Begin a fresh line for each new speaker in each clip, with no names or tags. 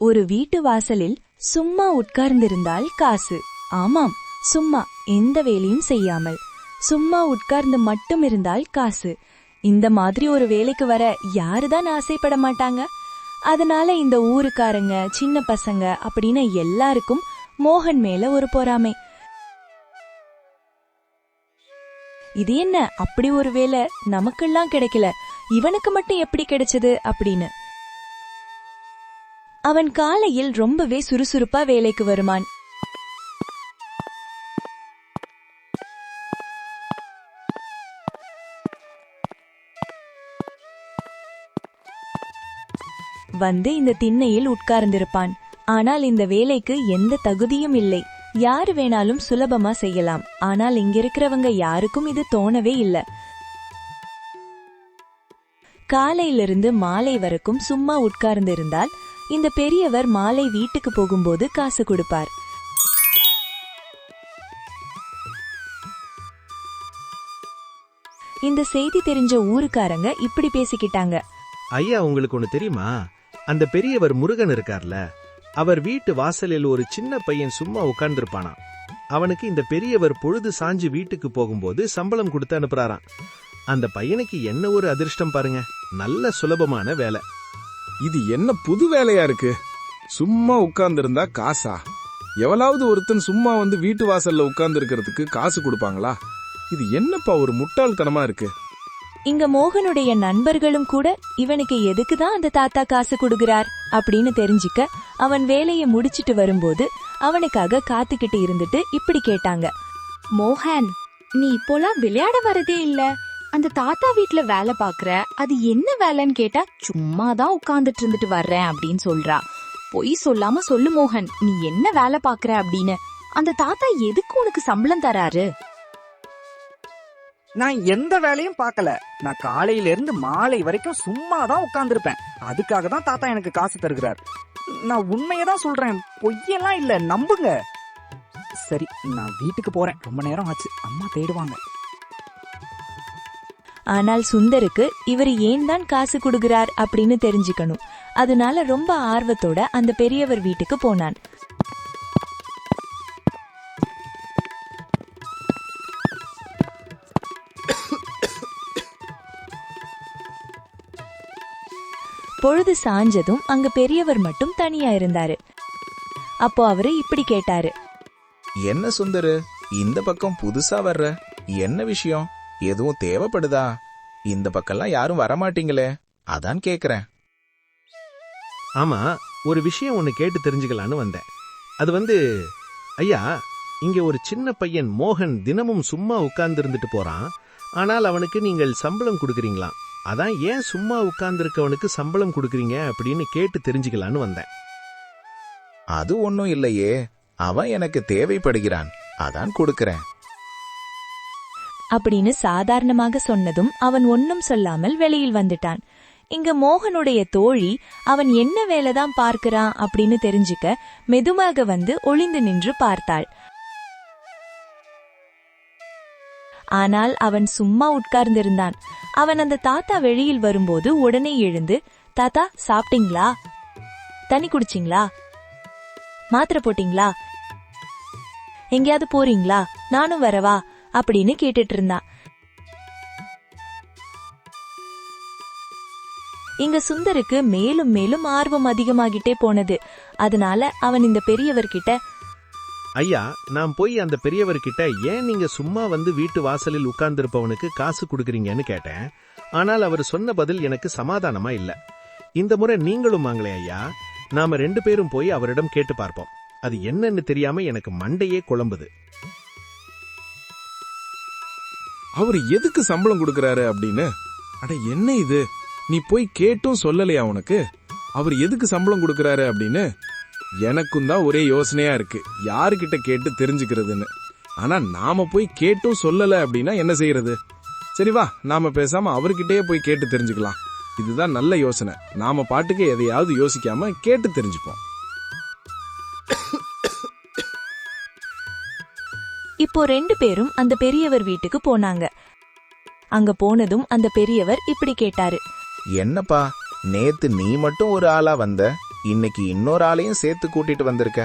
ஒரு வீட்டு வாசலில் சும்மா உட்கார்ந்திருந்தால் காசு. ஆமாம், சும்மா எந்த வேலையும் செய்யாமல் சும்மா உட்கார்ந்து மட்டும் இருந்தால் காசு. இந்த மாதிரி ஒரு வேலைக்கு வர யாருதான் ஆசைப்பட மாட்டாங்க? அதனால இந்த ஊருக்காரங்க, சின்ன பசங்க அப்படின்னு எல்லாருக்கும் மோகன் மேல ஒரு பொறாமை. இது என்ன, அப்படி ஒரு வேலை நமக்கெல்லாம் கிடைக்கல, இவனுக்கு மட்டும் எப்படி கிடைச்சது அப்படின்னு. அவன் காலையில் ரொம்பவே சுறுசுறுப்பா வேலைக்கு வருமான். வந்து இந்த திண்ணையில் உட்கார்ந்திருப்பான். ஆனால் இந்த வேலைக்கு எந்த தகுதியும் இல்லை. யாரு வேணாலும் சுலபமா செய்யலாம். ஆனால் இங்கிருக்கிறவங்க யாருக்கும் இது தோணவே இல்ல. காலையிலிருந்து மாலை வரைக்கும் சும்மா உட்கார்ந்திருந்தால் இந்த பெரியவர் மாலை வீட்டுக்கு போகும்போது காசு கொடுப்பார். இந்த செய்தி தெரிஞ்ச ஊருக்காரங்க இப்படி பேசிக்கிட்டாங்க.
ஐயா, உங்களுக்கு ஒண்ணு தெரியுமா? அந்த பெரியவர் முருகன் இருக்கார்ல, அவர் வீட்டு வாசலில் ஒரு சின்ன பையன் சும்மா உட்கார்ந்துருப்பானா. அவனுக்கு இந்த பெரியவர் பொழுது சாஞ்சு வீட்டுக்கு போகும்போது சம்பளம் கொடுத்து அனுப்புறாராம். அந்த பையனுக்கு என்ன ஒரு அதிர்ஷ்டம் பாருங்க, நல்ல சுலபமான வேலை.
இது என்ன புது வேலையா இருக்கு? சும்மா உட்கார்ந்து இருந்தா காசா? எவளாவது ஒருத்தன் சும்மா வந்து வீட்டு வாசல்ல உட்கார்ந்து இருக்கிறதுக்கு காசு கொடுப்பாங்களா? இது என்னப்பா ஒரு முட்டாள்தனமா இருக்கு.
இங்க மோகனுடைய நண்பர்களும் கூட இவனுக்கு எதுக்குதான் அந்த தாத்தா காசு கொடுக்கிறார் அப்படின்னு தெரிஞ்சுக்க அவன் வேலையை முடிச்சிட்டு வரும்போது அவனுக்காக காத்துக்கிட்டு இருந்துட்டு இப்படி கேட்டாங்க.
மோகன், நீ இப்போலாம் விளையாட வரதே இல்ல. அந்த தாத்தா வீட்ல வேலை பாக்குற, அது என்ன வேலைன்னு கேட்டா சும்மாதான் உட்கார்ந்துட்டு இருந்துட்டு வர்றேன் அப்படின்னு சொல்றா. பொய் சொல்லாம சொல்லு மோகன், நீ என்ன வேலை பாக்குற அப்படின்னு. அந்த தாத்தா எதுக்கு உனக்கு சம்பளம் தராரு?
நான் எந்த வேலையும் பார்க்கல. நான் காலையில இருந்து மாலை வரைக்கும் சும்மா தான் உட்கார்ந்துருப்பேன். அதுக்காக தான் தாத்தா எனக்கு காசு தருகிறார். நான் உண்மையதான் சொல்றேன், பொய்யெல்லாம் இல்ல, நம்புங்க. சரி, நான் வீட்டுக்கு போறேன். ரொம்ப நேரம் ஆச்சு, அம்மா தேடுவாங்க.
ஆனால் சுந்தருக்கு இவர் ஏன் தான் காசு கொடுக்கிறார் அப்படின்னு தெரிஞ்சுக்கணும். அதனால ரொம்ப ஆர்வத்தோட அந்த பெரியவர் வீட்டுக்கு போனான். பொழுது சாஞ்சதும் அங்க பெரியவர் மட்டும் தனியா இருந்தாரு. அப்போ அவரு இப்படி கேட்டாரு.
என்ன சுந்தரு, இந்த பக்கம் புதுசா வர்ற? என்ன விஷயம்? எதுவும் தேவைப்படுதா? இந்த பக்கம்லாம் யாரும் வரமாட்டீங்களே, அதான் கேக்குறேன்.
ஆமா, ஒரு விஷயம் ஒன்னு கேட்டு தெரிஞ்சுக்கலான்னு வந்தேன். அது ஐயா, இங்க ஒரு சின்ன பையன் மோகன் தினமும் சும்மா உட்கார்ந்து இருந்துட்டு போறான். ஆனால் அவனுக்கு நீங்கள் சம்பளம் கொடுக்கறீங்களாம். அதான் ஏன் சும்மா உட்கார்ந்துருக்கவனுக்கு சம்பளம் கொடுக்கறீங்க அப்படின்னு கேட்டு தெரிஞ்சுக்கலான்னு வந்தேன்.
அது ஒன்னும் இல்லையே, அவன் எனக்கு தேவைப்படுகிறான், அதான் கொடுக்கறேன்
அப்படின்னு சாதாரணமாக சொன்னதும் அவன் ஒன்னும் சொல்லாமல் வெளியில் வந்துட்டான். இங்க மோகனுடைய தோழி அவன் என்ன வேலைதான் பார்க்கிறான் அப்படின்னு தெரிஞ்சுக்க மெதுவாக வந்து ஒளிந்து நின்று பார்த்தாள். ஆனால் அவன் சும்மா உட்கார்ந்திருந்தான். அவன் அந்த தாத்தா வெளியில் வரும்போது உடனே எழுந்து, தாத்தா சாப்பிட்டீங்களா? தண்ணி குடிச்சிங்களா? மாத்திரை போட்டீங்களா? எங்கேயாவது போறீங்களா? நானும் வரவா அப்படின்னு கேட்டுட்டு இருந்தான். இங்க சுந்தருக்கு மேலும் மேலும் ஆர்வம் அதிகமாகிட்டே போனது. அதனால அவன் இந்த பெரியவர்கிட்ட,
ஐயா, நான் போய் அந்த பெரியவர்கிட்ட ஏன் நீங்க சும்மா வந்து வீட்டு வாசலில் உட்கார்ந்திருப்பவனுக்கு காசு கொடுக்கறீங்கன்னு கேட்டேன். ஆனால் அவர் சொன்ன பதில் எனக்கு சமாதானமா இல்ல. இந்த முறை நீங்களும் வாங்களே ஐயா, நாம 2 பேரும் போய் அவரிடம் கேட்டு பார்ப்போம். அது என்னன்னு தெரியாம எனக்கு மண்டையே குழம்புது.
அவரு எதுக்கு சம்பளம் கொடுக்கறாரு அப்படின்னு? அட என்ன இது, நீ போய் கேட்டும் சொல்லலையா உனக்கு? அவர் எதுக்கு சம்பளம் கொடுக்கறாரு அப்படின்னு எனக்கும் தான் ஒரே யோசனையா இருக்கு, யாருக்கிட்ட கேட்டு தெரிஞ்சுக்கிறதுன்னு. ஆனா நாம போய் கேட்டும் சொல்லல அப்படின்னா என்ன செய்யறது? சரி வா, நாம பேசாம அவர்கிட்டயே போய் கேட்டு தெரிஞ்சுக்கலாம். இதுதான் நல்ல யோசனை. நாம பாட்டுக்கு எதையாவது யோசிக்காம கேட்டு தெரிஞ்சுப்போம்.
இப்போ 2 பேரும் அந்த பெரியவர் வீட்டுக்கு போனாங்க. அங்க போனதும் அந்த பெரியவர் இப்படி கேட்டாரு.
என்னப்பா, நேத்து நீ மட்டும் ஒரு ஆளா வந்த? இன்னைக்கு இன்னொரு ஆளையும் சேர்த்து கூட்டிட்டு வந்திருக்க.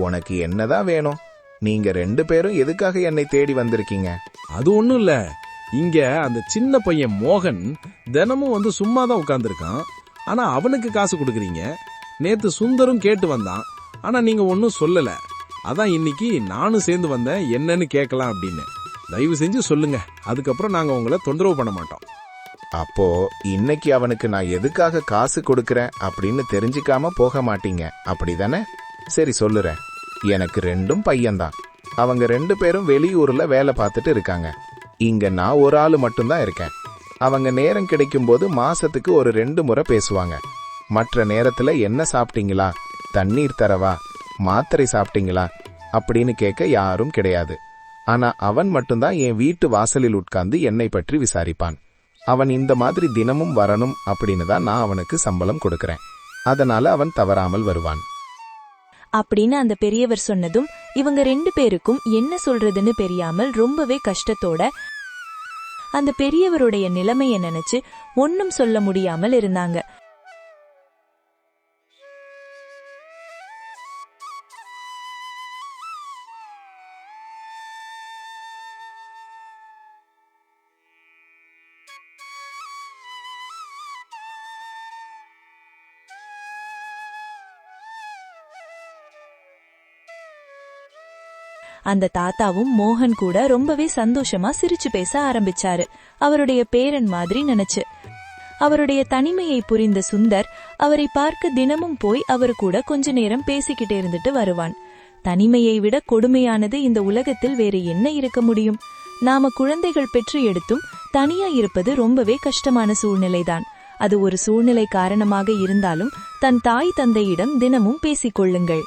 உனக்கு என்னதான் வேணும்? நீங்க 2 பேரும் எதுக்காக என்னை தேடி வந்திருக்கீங்க?
அது ஒண்ணும் இல்ல. இங்க அந்த சின்ன பையன் மோகன் தினமும் வந்து சும்மா தான் உட்கார்ந்துருக்கான். ஆனா அவனுக்கு காசு கொடுக்குறீங்க. நேத்து சுந்தரும் கேட்டு வந்தான். ஆனா நீங்க ஒன்னும் சொல்லல. அதான் இன்னைக்கு நானும் சேர்ந்து வந்தேன், என்னன்னு கேட்கலாம் அப்படின்னு. தயவு செஞ்சு சொல்லுங்க, அதுக்கப்புறம் நாங்க உங்களை தொந்தரவு பண்ண மாட்டோம்.
அப்போ இன்னைக்கு அவனுக்கு நான் எதுக்காக காசு கொடுக்கறேன் அப்படின்னு தெரிஞ்சுக்காம போக மாட்டீங்க, அப்படிதானே? சரி, சொல்லுறேன். எனக்கு 2 பையன்தான். அவங்க 2 பேரும் வெளியூர்ல வேலை பார்த்துட்டு இருக்காங்க. இங்க நான் ஒரு ஆளு மட்டும்தான் இருக்கேன். அவங்க நேரம் கிடைக்கும் போது மாசத்துக்கு ஒரு 2 முறை பேசுவாங்க. மற்ற நேரத்துல என்ன சாப்பிட்டீங்களா, தண்ணீர் தரவா, மாத்திரை சாப்பிட்டீங்களா அப்படின்னு கேட்க யாரும் கிடையாது. ஆனா அவன் மட்டும்தான் என் வீட்டு வாசலில் உட்கார்ந்து என்னை பற்றி விசாரிப்பான். அவன் இந்த மாதிரி தினமும் வரணும் அப்படின்னு தான் நான் அவனுக்கு சம்பளம் கொடுக்கறேன். அதனால அவன் தவறாமல் வருவான்
அப்படின்னு அந்த பெரியவர் சொன்னதும் இவங்க 2 பேருக்கும் என்ன சொல்றதுன்னு தெரியாமல் ரொம்பவே கஷ்டத்தோட அந்த பெரியவருடைய நிலைமைய நினைச்சு ஒன்னும் சொல்ல முடியாமல் இருந்தாங்க. அந்த தாத்தாவும் மோகன் கூட ரொம்பவே சந்தோஷமா சிரிச்சு பேச ஆரம்பிச்சாரு, அவருடைய பேரன் மாதிரி நினைச்சு. அவருடைய தனிமையை புரிந்த சுந்தர் அவரை பார்க்க தினமும் போய் அவரு கூட கொஞ்ச நேரம் பேசிக்கிட்டே இருந்துட்டு வருவான். தனிமையை விட கொடுமையானது இந்த உலகத்தில் வேறு என்ன இருக்க முடியும்? நாம குழந்தைகள் பெற்று எடுத்தும் தனியா இருப்பது ரொம்பவே கஷ்டமான சூழ்நிலைதான். அது ஒரு சூழ்நிலை காரணமாக இருந்தாலும் தன் தாய் தந்தையிடம் தினமும் பேசிக்கொள்ளுங்கள்.